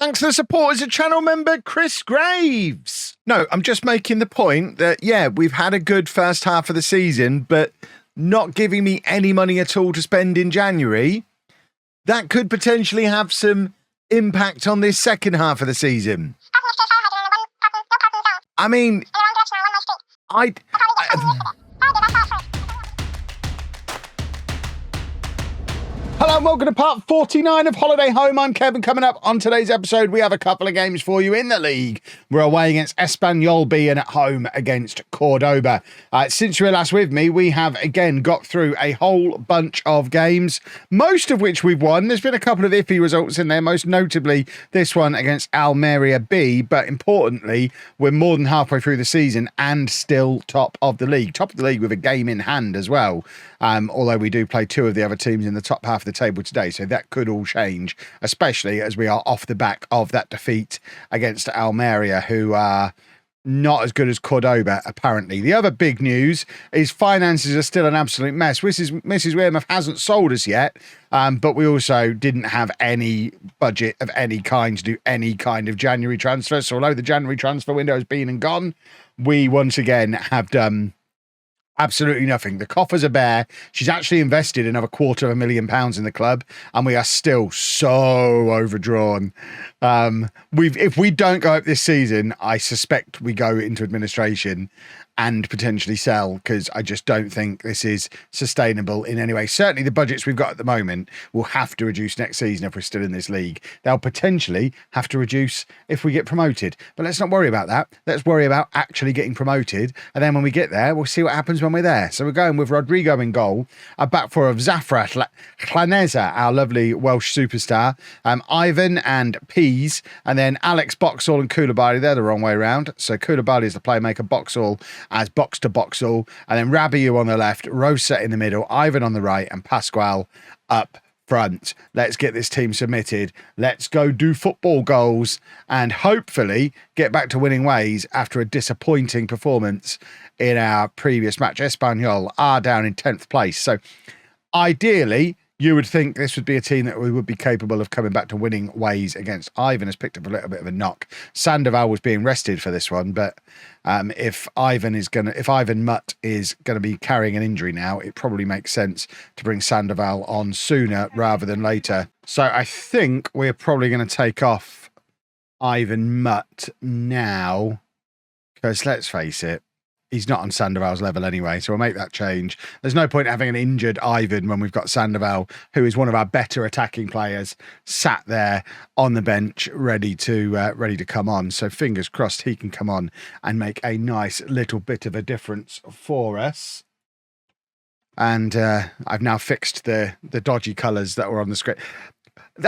Thanks to the support as a channel member, Chris Graves. No, I'm just making the point that, yeah, we've had a good first half of the season, but not giving me any money at all to spend in January, that could potentially have some impact on this second half of the season. I mean, Hello and welcome to part 49 of Holiday Home. I'm Kevin. Coming up on today's episode, we have a couple of games for you in the league. We're away against Espanyol B and at home against Cordoba. Since you were last with me, we have again got through a whole bunch of games, most of which we've won. There's been a couple of iffy results in there, most notably this one against Almeria B. But importantly, we're more than halfway through the season and still top of the league. Top of the league with a game in hand as well. Although we do play two of the other teams in the top half of the table today, so that could all change, especially as we are off the back of that defeat against Almeria, who are not as good as Cordoba, apparently. The other big news is finances are still an absolute mess. Mrs. Wearmouth hasn't sold us yet, but we also didn't have any budget of any kind to do any kind of January transfer. So although the January transfer window has been and gone, we once again have done absolutely nothing. The coffers are bare. She's actually invested another £250,000 in the club, and we are still so overdrawn. If we don't go up this season, I suspect we go into administration and potentially sell, because I just don't think this is sustainable in any way. Certainly the budgets we've got at the moment will have to reduce next season if we're still in this league. They'll potentially have to reduce if we get promoted. But let's not worry about that. Let's worry about actually getting promoted. And then when we get there, we'll see what happens when we're there. So we're going with Rodrigo in goal, a back four of Zafra Chlaneza, our lovely Welsh superstar, Ivan and Peas, and then Alex Boxall and Koulibaly. They're the wrong way around. So Koulibaly is the playmaker, Boxall as box to Boxall, and then Rabiu on the left, Rosa in the middle, Ivan on the right, and Pascual up front. Let's get this team submitted. Let's go do football goals and hopefully get back to winning ways after a disappointing performance in our previous match. Espanyol are down in 10th place. So ideally, you would think this would be a team that we would be capable of coming back to winning ways against. Ivan has picked up a little bit of a knock. Sandoval was being rested for this one, but if Ivan Mutt is gonna be carrying an injury now, it probably makes sense to bring Sandoval on sooner rather than later. So I think we're probably going to take off Ivan Mutt now, because let's face it, he's not on Sandoval's level anyway, so we'll make that change. There's no point having an injured Ivan when we've got Sandoval, who is one of our better attacking players, sat there on the bench ready to come on. So fingers crossed he can come on and make a nice little bit of a difference for us. And I've now fixed the dodgy colours that were on the script.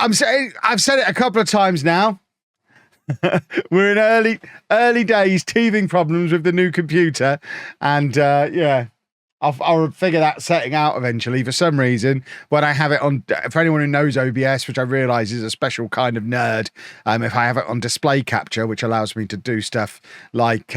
I've said it a couple of times now. We're in early days, teething problems with the new computer, and yeah, I'll figure that setting out eventually. For some reason, when I have it on, for anyone who knows OBS, which I realise is a special kind of nerd, if I have it on display capture, which allows me to do stuff like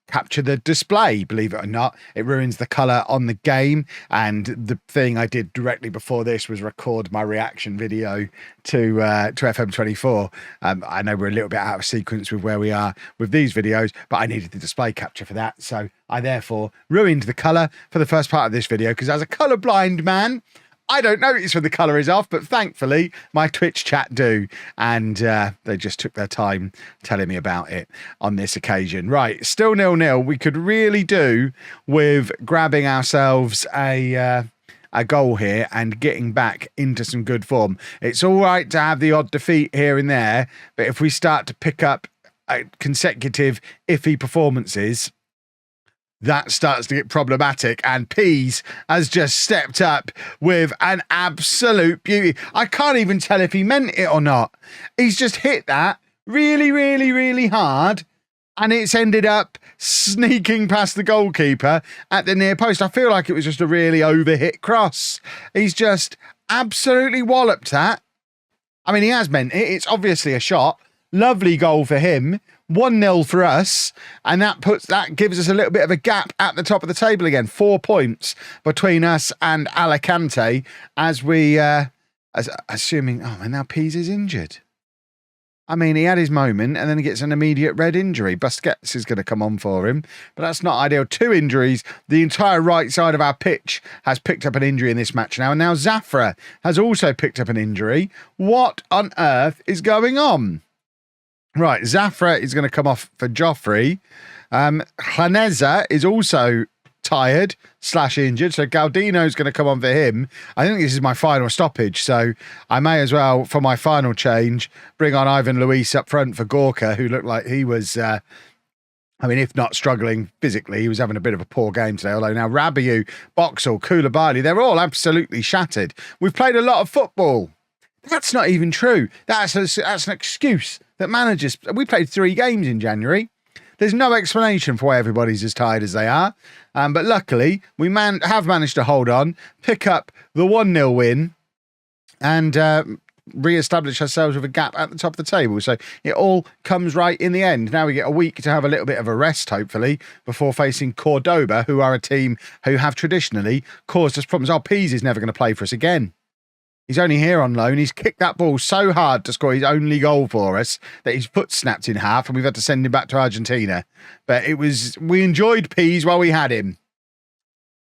capture the display, believe it or not, it ruins the colour on the game. And the thing I did directly before this was record my reaction video to FM23. I know we're a little bit out of sequence with where we are with these videos, but I needed the display capture for that, so I therefore ruined the colour for the first part of this video, because as a colourblind man, I don't notice when the colour is off, but thankfully my Twitch chat do, and they just took their time telling me about it on this occasion. Right, still 0-0. We could really do with grabbing ourselves a goal here and getting back into some good form. It's all right to have the odd defeat here and there, but if we start to pick up consecutive iffy performances, that starts to get problematic, and Peas has just stepped up with an absolute beauty. I can't even tell if he meant it or not. He's just hit that really, really, really hard, and it's ended up sneaking past the goalkeeper at the near post. I feel like it was just a really overhit cross. He's just absolutely walloped that. I mean, he has meant it. It's obviously a shot. Lovely goal for him. 1-0 for us, and that gives us a little bit of a gap at the top of the table again. 4 points between us and Alicante as we assuming, oh man, now Peasy's injured. I mean, he had his moment and then he gets an immediate red injury. Busquets is going to come on for him, but that's not ideal. 2 injuries. The entire right side of our pitch has picked up an injury in this match now. And now Zafra has also picked up an injury. What on earth is going on? Right, Zafra is going to come off for Joffrey. Haneza is also tired / injured, so Galdino's going to come on for him. I think this is my final stoppage, so I may as well, for my final change, bring on Ivan Luis up front for Gorka, who looked like he was, I mean, if not struggling physically, he was having a bit of a poor game today, although now Rabiot, Boxall, Koulibaly, they're all absolutely shattered. We've played a lot of football. That's not even true. That's an excuse that managers... We played 3 games in January. There's no explanation for why everybody's as tired as they are. But luckily, we have managed to hold on, pick up the 1-0 win, and re-establish ourselves with a gap at the top of the table. So it all comes right in the end. Now we get a week to have a little bit of a rest, hopefully, before facing Cordoba, who are a team who have traditionally caused us problems. Peasy's never going to play for us again. He's only here on loan. He's kicked that ball so hard to score his only goal for us that his foot snapped in half and we've had to send him back to Argentina. But we enjoyed Peas while we had him.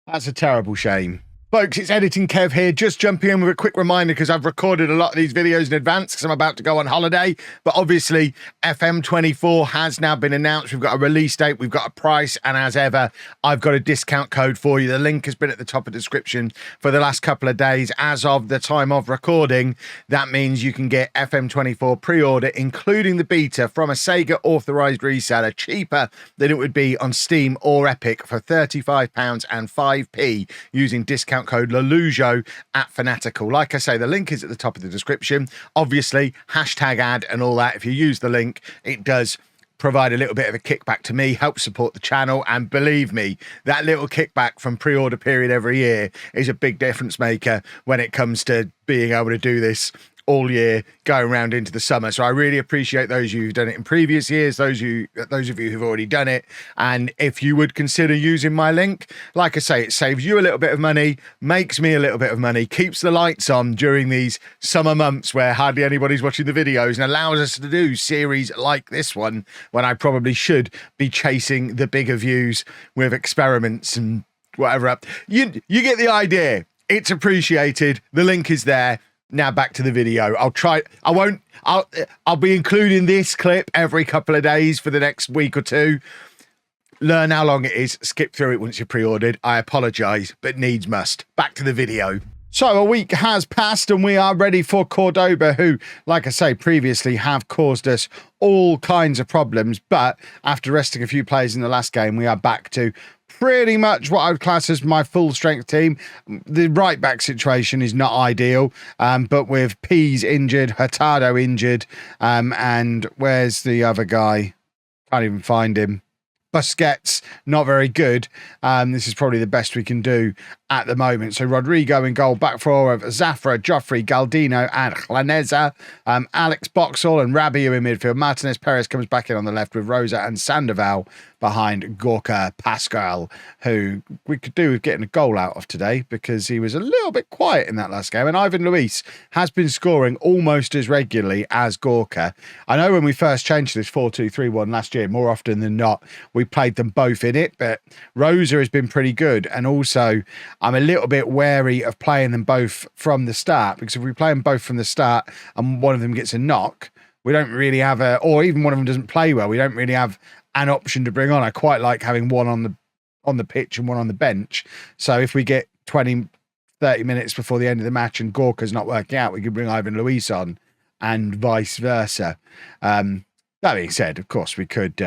That's a terrible shame. Folks, it's Editing Kev here, just jumping in with a quick reminder because I've recorded a lot of these videos in advance because I'm about to go on holiday. But obviously, FM24 has now been announced. We've got a release date, we've got a price, and as ever, I've got a discount code for you. The link has been at the top of the description for the last couple of days. As of the time of recording, that means you can get FM24 pre-order, including the beta, from a Sega authorised reseller, cheaper than it would be on Steam or Epic, for £35 and 5p using discount code lollujo at Fanatical. Like I say, the link is at the top of the description. Obviously, hashtag ad and all that. If you use the link, it does provide a little bit of a kickback to me, help support the channel, and believe me, that little kickback from pre-order period every year is a big difference maker when it comes to being able to do this all year going around into the summer. So I really appreciate those of you who've done it in previous years, those of you who've already done it. And if you would consider using my link, like I say, it saves you a little bit of money, makes me a little bit of money, keeps the lights on during these summer months where hardly anybody's watching the videos, and allows us to do series like this one when I probably should be chasing the bigger views with experiments and whatever up. You get the idea. It's appreciated. The link is there. Now back to the video. I'll be including this clip every couple of days for the next week or two. Learn how long it is. Skip through it once you're pre-ordered. I apologise, but needs must. Back to the video. So a week has passed and we are ready for Cordoba, who, like I say, previously have caused us all kinds of problems. But after resting a few players in the last game, we are back to pretty much what I would class as my full strength team. The right back situation is not ideal, but with Pease injured, Hurtado injured, and where's the other guy? Can't even find him. Busquets, not very good. This is probably the best we can do at the moment. So Rodrigo in goal, back four of Zafra, Joffrey, Galdino and Haneza. Alex Boxall and Rabiot in midfield. Martinez Perez comes back in on the left with Rosa and Sandoval behind Gorka Pascal, who we could do with getting a goal out of today because he was a little bit quiet in that last game. And Ivan Luis has been scoring almost as regularly as Gorka. I know when we first changed this 4-2-3-1 last year, more often than not, we played them both in it, but Rosa has been pretty good. And also, I'm a little bit wary of playing them both from the start, because if we play them both from the start and one of them gets a knock, we don't really have or even one of them doesn't play well, we don't really have an option to bring on. I quite like having one on the pitch and one on the bench. So if we get 20, 30 minutes before the end of the match and Gorka's not working out, we could bring Ivan Luis on and vice versa. That being said, of course, we could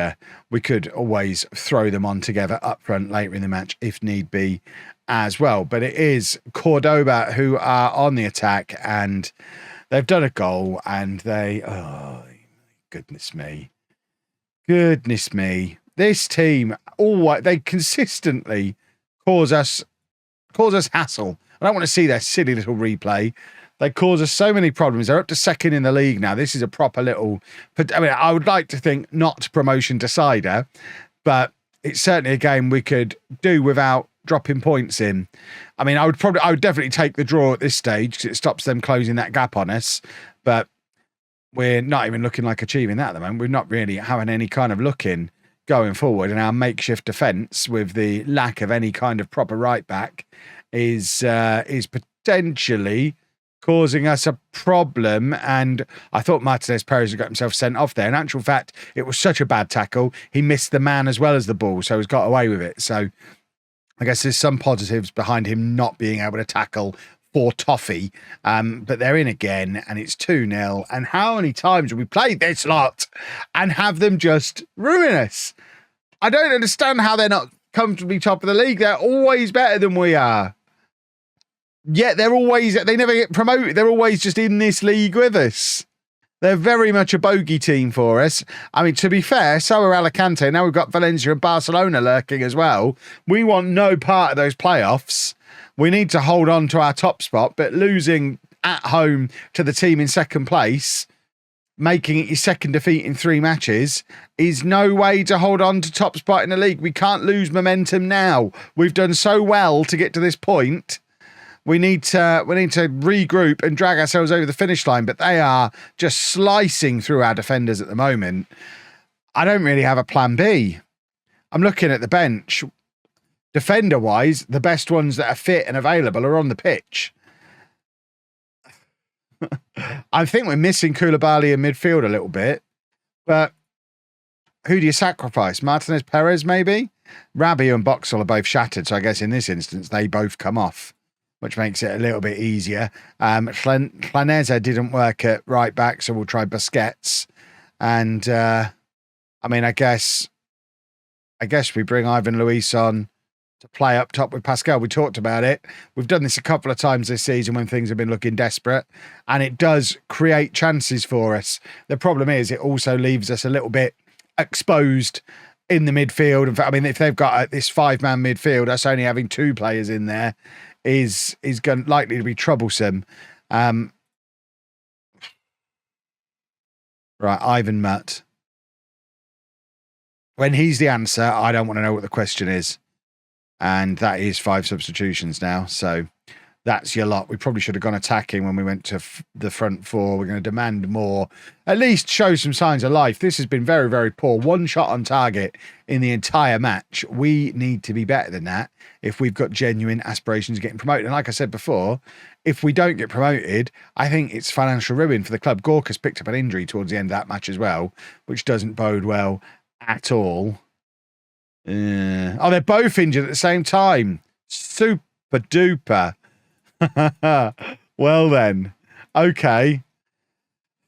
always throw them on together up front later in the match if need be as well. But it is Cordoba who are on the attack, and they've done a goal, and oh, goodness me. This team, they consistently cause us hassle. I don't want to see their silly little replay. They cause us so many problems. They're up to second in the league now. This is a proper little... I mean, I would like to think not promotion decider, but it's certainly a game we could do without dropping points in. I mean, I would definitely take the draw at this stage because it stops them closing that gap on us. But we're not even looking like achieving that at the moment. We're not really having any kind of looking going forward, and our makeshift defence with the lack of any kind of proper right back is potentially causing us a problem. And I thought Martinez Perez had got himself sent off there. In actual fact, it was such a bad tackle. He missed the man as well as the ball, so he's got away with it. So I guess there's some positives behind him not being able to tackle for toffee. But they're in again, and it's 2-0. And how many times have we played this lot and have them just ruin us? I don't understand how they're not comfortably top of the league. They're always better than we are. Yet they never get promoted. They're always just in this league with us. They're very much a bogey team for us. I mean, to be fair, so are Alicante. Now we've got Valencia and Barcelona lurking as well. We want no part of those playoffs. We need to hold on to our top spot, but losing at home to the team in second place, making it your second defeat in 3 matches, is no way to hold on to top spot in the league. We can't lose momentum now. We've done so well to get to this point. We need to regroup and drag ourselves over the finish line, but they are just slicing through our defenders at the moment. I don't really have a plan B. I'm looking at the bench. Defender-wise, the best ones that are fit and available are on the pitch. I think we're missing Koulibaly in midfield a little bit, but who do you sacrifice? Martinez Perez, maybe? Rabiot and Boxall are both shattered, so I guess in this instance, they both come off, which makes it a little bit easier. Planeza didn't work at right back, so we'll try Busquets. And, I mean, I guess we bring Ivan Luis on to play up top with Pascal. We talked about it. We've done this a couple of times this season when things have been looking desperate, and it does create chances for us. The problem is it also leaves us a little bit exposed in the midfield. In fact, I mean, if they've got this 5-man midfield, us only having 2 players in there is likely to be troublesome. Right, Ivan Mutt. When he's the answer, I don't want to know what the question is. And that is 5 substitutions now. So that's your lot. We probably should have gone attacking when we went to the front 4. We're going to demand more. At least show some signs of life. This has been very, very poor. 1 shot on target in the entire match. We need to be better than that if we've got genuine aspirations of getting promoted. And like I said before, if we don't get promoted, I think it's financial ruin for the club. Gorka's picked up an injury towards the end of that match as well, which doesn't bode well at all. They're both injured at the same time. Super duper. Well then. Okay.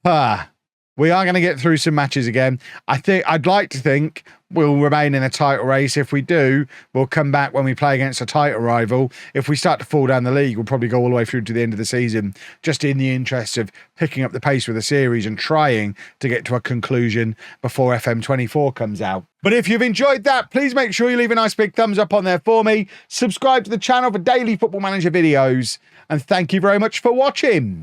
We are going to get through some matches again. I'd like to think we'll remain in a title race. If we do, we'll come back when we play against a title rival. If we start to fall down the league, we'll probably go all the way through to the end of the season, just in the interest of picking up the pace with the series and trying to get to a conclusion before FM24 comes out. But if you've enjoyed that, please make sure you leave a nice big thumbs up on there for me. Subscribe to the channel for daily Football Manager videos. And thank you very much for watching.